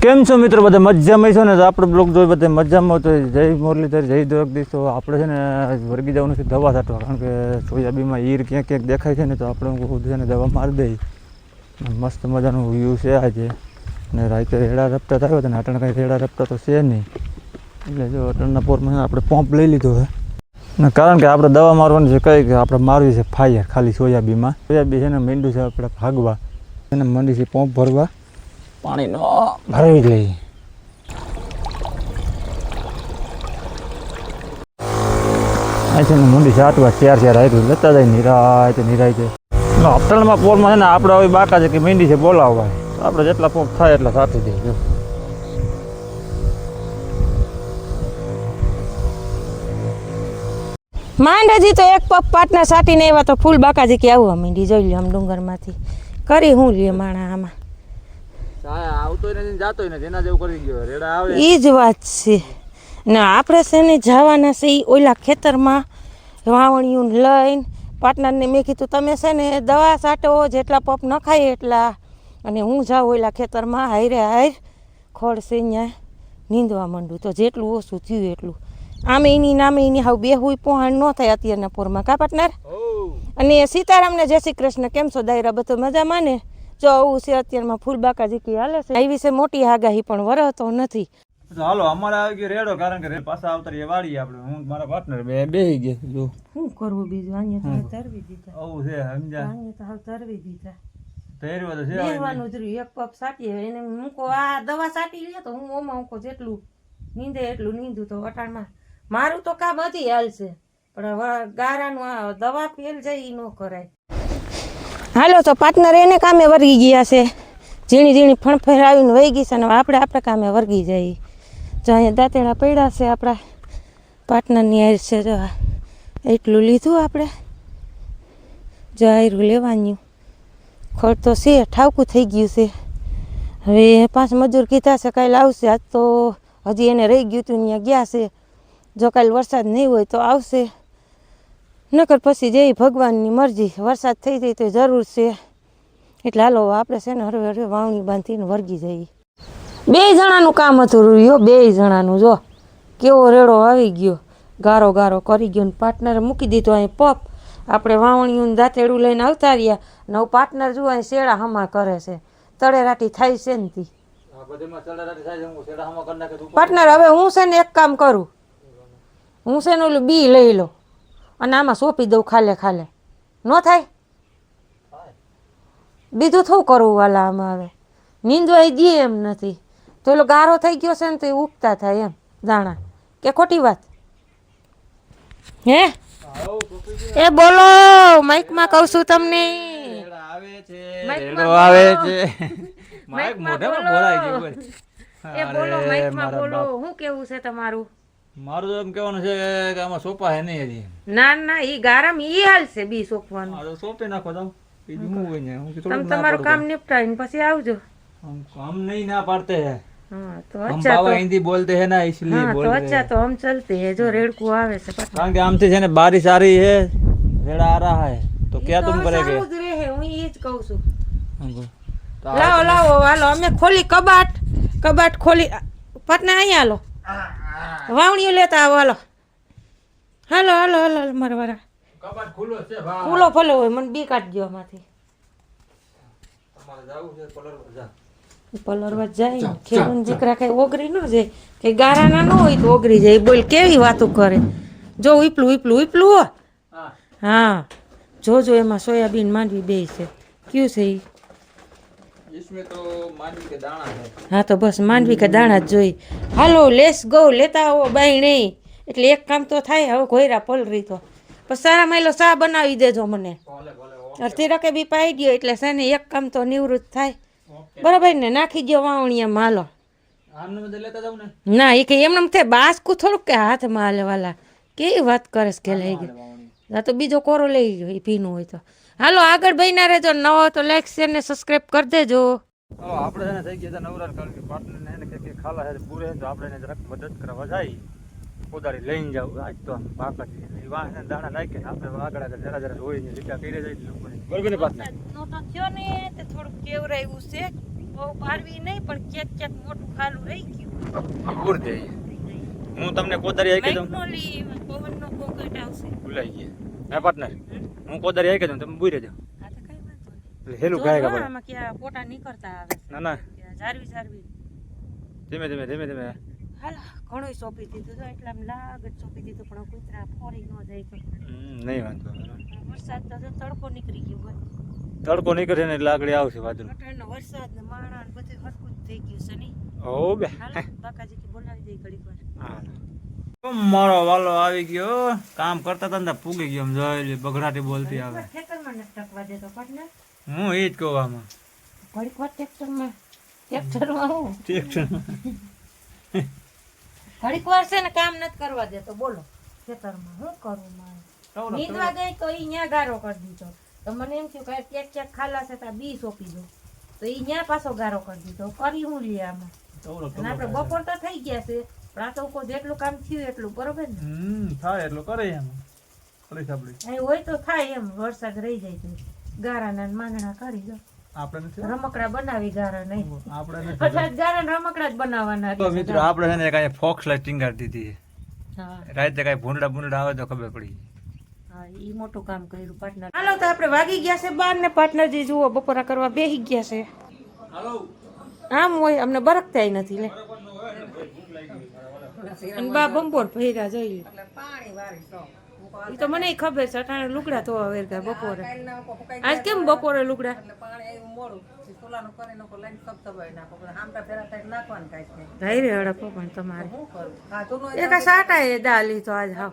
કેમ છો મિત્રો? બધા મજામાં છો ને? તો આપણે બ્લોગ જોઈ બધા મજામાં. તો જય મુરલીધર, જય દ્વારકાધીશ. તો આપણે છે ને વર્ગી જવાનું છે દવા છાંટવા, કારણ કે સોયાબીનમાં ઈર ક્યાંક ક્યાંક દેખાય છે ને, તો આપણે ખુદ છે ને દવા મારી દઈ. મસ્ત મજાનું વ્યૂ છે આજે. ને રાતે રેડા રપટા થયો હતો ને અટણ કાંઈ રેડા રપટા તો છે નહીં, એટલે જો અટણના પોરમાં આપણે પંપ લઈ લીધો છે ને, કારણ કે આપણે દવા મારવાની છે કઈ કે આપણે મારવી છે ફાયર ખાલી સોયાબીનમાં. સોયાબી છે ને મીંડું છે આપણે ભાગવા, એને મંડી છે પંપ ભરવા, પાણીનો ભરાવી લઈએ. આ છે ને મંડી છાંટવા ચાર આવ્યું લેતા જાય નિરાય છે. અપટણમાં પોરમાં છે ને આપણે હવે બાકા છે કે મીંડી છે બોલાવવા, આપણે જેટલા પંપ થાય એટલા છાંટી દઈએ. માંડ હજી તો એક પગ પાટના સાટીને આવ્યા તો ફૂલ બાકાજી કે આવું મીંડી જોઈ લે આમ ડુંગરમાંથી કરી હું લે માણા આમાં આવતો નથી જાતો નથી, એના જેવું કરી ગયો રેડા આવે. એ જ વાત છે ને, આપણે છે ને જવાના છે એ ઓલા ખેતરમાં વાવણીયું લઈને પાર્ટનરને મેં કીધું તમે છે ને દવા છાંટો જેટલા પપ ન ખાય એટલા, અને હું જાઉં ઓલા ખેતરમાં હારે હાર ખડ છે ત્યાં નીંદવા માંડું, તો જેટલું ઓછું થયું એટલું. આમે એની નામે એની હાવ બે હુઈ પહોંચ ન થાય અત્યારના પોરમાં, કા પાર્ટનર? અને સીતારામને જય શ્રી કૃષ્ણ, કેમ છો દાયરા? બધું મજામાં ને? જો આવું છે અત્યારમાં ફૂલ બાકાજી કી હાલે છે. એ વિશે મોટી આગાહી પણ વરતો નથી. હાલો અમારે આવી ગયો રેડો, કારણ કે પાછા આવતા વાળીએ આપણે, હું મારા પાર્ટનર બેહી ગયા. જો શું કરવું બીજું, અહીંયા તો તરવી દીધા. આવું છે સમજા, અહીંયા તો હાવ તરવી દીધા. તૈરવા તો છે બેહવાનું જ રહ્યું, એક પપ સાટીએ એને મૂકો, આ દવા સાટી લે તો હું ઓમાં મૂકો જેટલું નીંદે એટલું નીંદું. તો વટાણમાં મારું તો કામ બધી હાલશે, પણ ગારાનું આ દવા ફેલ જાય એ ન કરાય. હાલો તો પાર્ટનર એને કામે વર્ગી ગયા છે, ઝીણી ઝીણી ફણફેરાવીને વહી ગઈ છે, ને આપણે આપણા કામે વર્ગી જાય. જો અહીંયા દાંતેડા પડ્યા છે આપણા પાર્ટનરની હાર છે. જો એટલું લીધું આપણે, જો આયરું લેવાનું ખડ તો છે, ઠાવકું થઈ ગયું છે. હવે 5 મજૂર કીધા છે, કાલે આવશે. આજ તો હજી એને રહી ગયું હતું ત્યાં ગયા છે. જો કાલે વરસાદ નહીં હોય તો આવશે, નકર પછી જઈ ભગવાનની મરજી. વરસાદ થઈ જાય તો જરૂર છે, એટલે હાલો આપણે છે ને હરવે હરવે વાવણી બાંધીને વર્ગી જઈએ. 2 જણાનું કામ હતું રહ્યું, 2 જણાનું. જો કેવો રેડો આવી ગયો, ગારો ગારો કરી ગયો. ને પાર્ટનરે મૂકી દીધો અહીં પપ, આપણે વાવણીયું દાંતેડું લઈને આવતા રહ્યા. નવ પાર્ટનર જુઓ અહીં શેડા હમા કરે છે, તળેરાટી થાય છે ને તી. પાર્ટનર હવે હું છે ને એક કામ કરું, હું છે ને ઓલું બી લઈ લો અને આમાં સોંપી દઉં ખાલે ખાલે, ન થાય? બીજું શું કરવું વાલા આમાં? હવે નીંદવાય દે એમ નથી તો એલો ગારો થઈ ગયો છે ને તો એ ઉગતા થાય એમ દાણા, કે ખોટી વાત? હે એ બોલો, માઇકમાં કહું છું તમને. શું કેવું છે તમારું? મારું તો એમ કહેવાનું છે કે આમાં સોપા હે નહીં હજી. ના ના, ઈ ગારામ ઈ હાલ છે બી સોંપવાનું. સોપી નાખો જાવ, બીજું શું હોય ને. તમે તમારું કામ નિપટાવીને પછી આવજો. हम नहीं ना पाड़ते हैं, हाँ तो हम अच्छा, बाबा तो हिंदी बोलते हैं ना, इसलिए हाँ बोल तो रहे अच्छा हैं. तो हम चलते हैं. जो रेड़कू आवे से पता કારણ કે આમથી છે ને બારિશ આ રહી है, रेड़ा आ रहा है, तो क्या तुम करेंगे? હું ઈ જ કહું છું. લાવો લાવો હાલો, અમે ખોલી કબાટ ખોલી પટના અહીંયા હાલો, વાવણીઓ લેતા આવો. હાલો હાલો હાલો હાલો મારા વાળા, કબાટ ખુલ્લો છે ભાઈ, ખુલ્લો ફલો હોય, મને બી કાઢજો આમાંથી. તમારે જાવું છે પલરવા જા. પલરવા જાય ખેડૂત દીકરા કઈ ઓગરી ન જાય, કઈ ગારાના ન હોય તો ઓગરી જાય. બોલ કેવી વાતો કરે. જો ઉપલું હો. હા જોજો, એમાં સોયાબીન માંડવી બે છે. કયું છે ઈ? इसमें तो માંડવી કે દાણા है. હા તો બસ માંડવી કે દાણા જ જોઈ. હાલો લેસ ગો લેતા આવો બાઈ નહીં, એટલે એક કામ તો થાય. હવે ઘોયરા પલરી તો પછી સારા માયલો ચા બનાવી દેજો મને. અડધી રકે બી પાઈ ગયો એટલે છે ને એક કામ તો નિવૃત્ત થાય. બરાબર ને? નાખી દો વાવણીયામાં. હાલો આમને બધે લેતા જાવ ને. ના એ કે એમને થાય બાસકું થોડુંક કે હાથમાં હાલે વાલા, કેવી વાત કરે છે કે લઈ ગયો. આ તો બીજો કોરો લઈ ગયો એ પીનું હોય તો. હાલો આગળ બન્યા રહેજો, નવો તો લાઈક શેર ને સબસ્ક્રાઇબ કરી દેજો. આપણે છે ને થઈ ગયા નવરાર, કારણ કે પાર્ટનર ને કે ખાલા છે પૂરે, તો આપણે એને જરાક મદદ કરવા જાય. કોદાળી લઈને જાવ આજ તો બાકા છે વાહ ને દાણા નાખે ને આપણે આગળ જરા જોઈ ને લીટા કરી જાય લોકોને. બરોબર ને પાર્ટનર? નો તો થયો ને તે થોડું કેવરાયું છે, બહુ પારવી નહીં પણ ક્યાંક મોટું ખાલું રહી ગયું. પૂર દે હું તમને કોદારી આવી કીધું મેગ્નોલી પવનનો કોકટ આવશે. ભૂલાઈ ગયા હા પાર્ટનર હું કોદારી આવી કીધું તમે બુઈ રહેજો આ તો કઈ વાંધો નહીં. એટલે હેલું ગાય જો ખબર આમાં ક્યાં પોટા નીકળતા આવે છે. ના ના જારવી ધીમે ધીમે ધીમે ધીમે હાલ ઘણું સોંપી દીધું તો એટલે આમ લાગત સોંપી દીધું પણ કૂતરા ફોરી ન જાય તો. નહીં વાંધો વરસાદ તો જો તડકો નીકળી ગયો હોય. તડકો નીકળે ને એટલે આગળ આવશે વાદળ અટાણનો વરસાદ ને માણા ને બધું હરખું જ થઈ ગયું છે નહીં. ઓ બે હાલો બાકાજી કે બોલાવી દે ઘડીક વાર. મારો વાલો આવી ગયો કામ કરતા હતા ને ત્યાં પૂગી ગયો જોઈ બગડાટી બોલતી આવે ખેતરમાં નથી ટકવા દેતો પાર્ટનર. હું એ જ કહું આમાં ઘડીક વાર ટ્રેક્ટરમાં હું ઘડીક વાર છે ને કામ નથી કરવા દેતો. બોલો ખેતરમાં હું કરું મારે નીંદવા ગઈ તો ઈ ન્યા ગારો કરી દીધો. તો મને એમ થયું કે ક્યાંક ખાલા છે તો બી સોંપી દો તો ઈ ન્યા પાછો ગારો કરી દીધો. કરી હું લે આમાં અને આપણે બપોર તો થઈ ગયા છે પણ આ તો કોઈ જેટલું કામ થયું એટલું બરોબર ને. થાય એટલું કરે એમ કરી સાંભળી અહીં હોય તો થાય એમ વરસાદ રહી જાય તો ગારાના ને માંગણા કરી દો. આપણે રમકડા બનાવી ગારા નહીં આપણે બધા ગારા રમકડા જ બનાવવાના. તો મિત્રો આપણે છે ને કાંઈ ફોક્સ લાઈટ ટીંગાડી દીધી હા રાતે કાંઈ ભૂંડા આવે તો ખબર પડી હા ઈ મોટું કામ કર્યું પાર્ટનર. હાલો તો આપણે વાગી ગયા છે 12 ને પાર્ટનરજી જુઓ બપોરા કરવા બેહી ગયા છે. આમ હોય અમને બરકતાય નથી લે અને બા બંબોર ભર્યા જોઈ લે. ઈ તો મને ખબર છે અટાણે લુગડા ધોવા વેરગા બપોરે. આજ કેમ બપોરે લુગડા ધાયરે હડપો પણ તમારે એક આ સાટા એ દાલી તો આજ હાવ.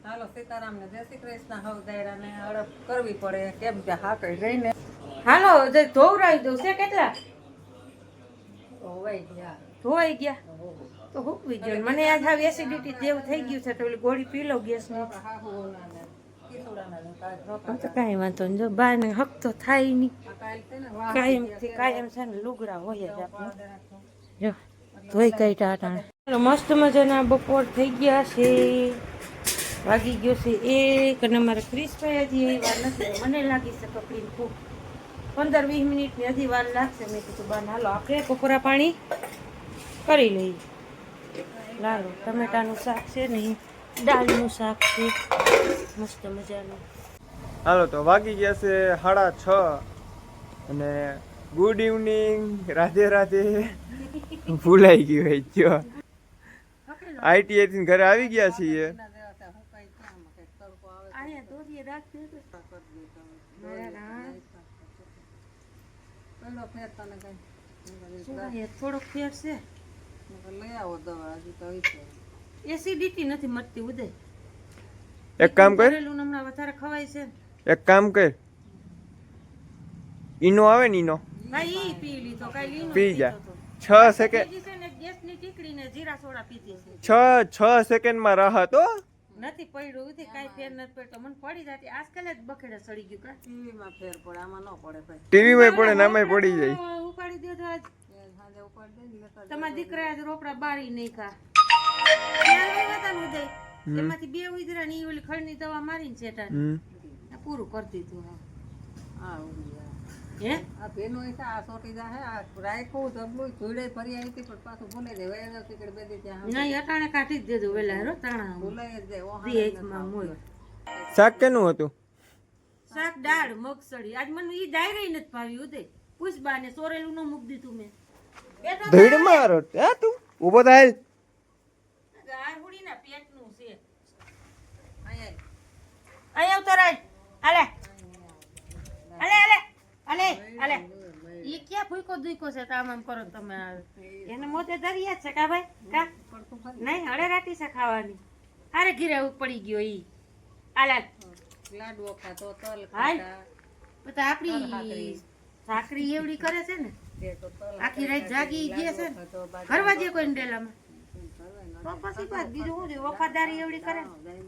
હાલો સીતારામ ને જય શ્રી કૃષ્ણ હવ દાયરા ને હડપ કરવી પડે કેમ કે હા કઈ રહીને હાલો જે ધોવરાવી દઉં છે કેટલા હોવાઈ ગયા ધોવાઈ ગયા તો હુકવી ગયો. મને યાદ આવે એસિડિટી જેવું થઈ ગયું છે તો ઓલી ગોળી પી લો ગેસની. તો કાંઈ વાંધો નહીં જો બાને હક તો થાય નહીં. કાયમ છે ને લુગડા હોય જ આપણે જો ધોઈ કઈ ટાટાણે. મસ્ત મજાના બપોર થઈ ગયા છે વાગી ગયો છે 1 અને અમારે ક્રિશભાઈ હજી વાર નથી. મને લાગી છે કપડીને ખૂબ 15-20 મિનિટની હજી વાર લાગશે. મેં કીધું બાને હાલો આપણે બપોરા પાણી કરી લઈએ. લાલો ટમેટાનું શાક છે ને દાળનું શાક છે મસ્ત મજાનું. હાલો તો વાગી ગયા છે 6:30 અને ગુડ ઇવનિંગ રાધે રાધે ભૂલાઈ ગયું હોય જો આઈટીઆઈ થી ઘરે આવી ગયા છીએ. અહીંયા દોરીએ રાખી દે તો પેલો ફેર તને કઈ થોડોક ફેર છે. લઈ આવો દવા હજી તો એસિડિટી નથી મટતી ઉદય. એક કામ કર કરેલું હમણાં વધારે ખવાય છે. એક કામ કર ઈનો આવે ને ઈનો ભાઈ ઈ પી લીધો કાઈ લીનો પી જા 6 સેકન્ડ બીજી છે ને ગેસની ટીકડી ને જીરા સોડા પીતી છે. 6 સેકન્ડમાં રાહત હો. નથી પડ્યું ઉદય કાઈ ફેર નથી પડતો. મને પડી જાતી આજકાલ જ બખેડે સડી ગયું કા ટીવીમાં ફેર પડે આમાં ન પડે ભાઈ ટીવી માં પડે ને આમાંય પડી જાય. ઉપાડી દો તો આજ સાંજે ઉપાડી દે ને તમારા દીકરા આજ રોપડા બારી નહીં ખા. ઉદય એમાંથી 2 ઉધરા ની ઓલી ખડની દવા મારીને ચેટાની પૂરું કરી દીધું. હા ઉડી હે આ બેનો છે આ સોટી જા હે આ રાયખું જબલું જોડે ફરી આવી હતી પણ પાછું ભૂલે દે વયા જાવ ટિકિટ બે દી ત્યાં નહીં અટાણે કાઢી જ દેજો વેલા હેરો તાણા ભૂલાઈ જ જાય ઓહા રીએચમાં મોય શાક કેનું હતું? શાક દાળ મગસળી આજ મને ઈ ડાયરી નથી ભાવી ઉદય પૂછ બાને સોરેલું નો મૂક દીધું મેં બેઠો ધીડ મારો હે તું ઊભો થાય ગારહુડી ના પેટનું છે અહીંયા અહીં આવતો રાજ હાલે હાલે હાલે હાલે હાલે ઈ ક્યાં ભૂકો દુઈકો છે કામ આમ કરો તમે એને મોતે ધરિયા છે કા ભાઈ કા નહીં હળે રાટી છે ખાવાની હારે ઘીરે પડી ગયો ઈ હાલે લાડવો ખાતો તલ હાલ ખાતા તો આપણી સાકરી એવડી કરે છે ને આખી રાત જાગી ગયા છે ને ફરવા દે કોઈ ડેલામાં તો પછી બાદ બીજું શું છે વફાદારી એવડી કરે ને